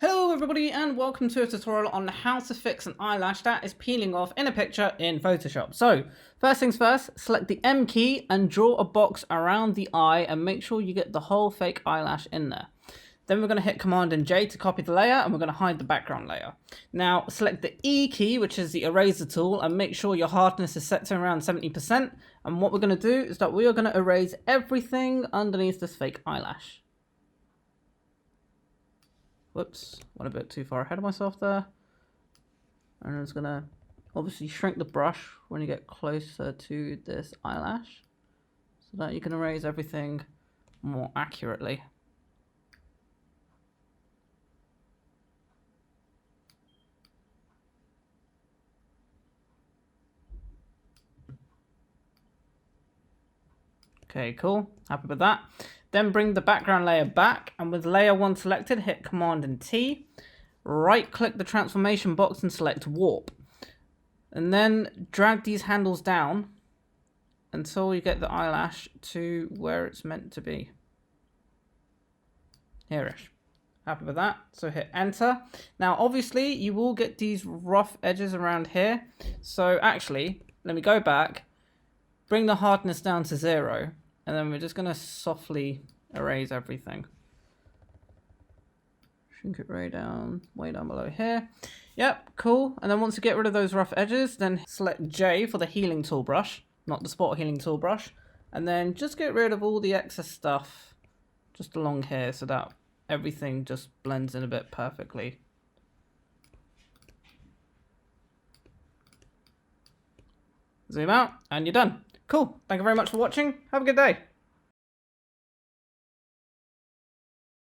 Hello everybody and welcome to a tutorial on how to fix an eyelash that is peeling off in a picture in Photoshop. So first things first, select the M key and draw a box around the eye and make sure you get the whole fake eyelash in there. Then we're going to hit Command and J to copy the layer and we're going to hide the background layer. Now select the E key, which is the eraser tool, and make sure your hardness is set to around 70%. And what we're going to do is that we are going to erase everything underneath this fake eyelash. Whoops, went a bit too far ahead of myself there. And I'm just gonna obviously shrink the brush when you get closer to this eyelash so that you can erase everything more accurately. Okay, cool. Happy with that. Then bring the background layer back, and with layer 1 selected, hit Command and T. Right click the transformation box and select warp. And then drag these handles down until you get the eyelash to where it's meant to be. Here-ish. Happy with that. So hit enter. Now obviously you will get these rough edges around here. So actually, let me go back. Bring the hardness down to 0, and then we're just going to softly erase everything. Shrink it way down below here. Yep, cool. And then once you get rid of those rough edges, then select J for the healing tool brush, not the spot healing tool brush, and then just get rid of all the excess stuff just along here so that everything just blends in a bit perfectly. Zoom out, and you're done. Cool. Thank you very much for watching. Have a good day.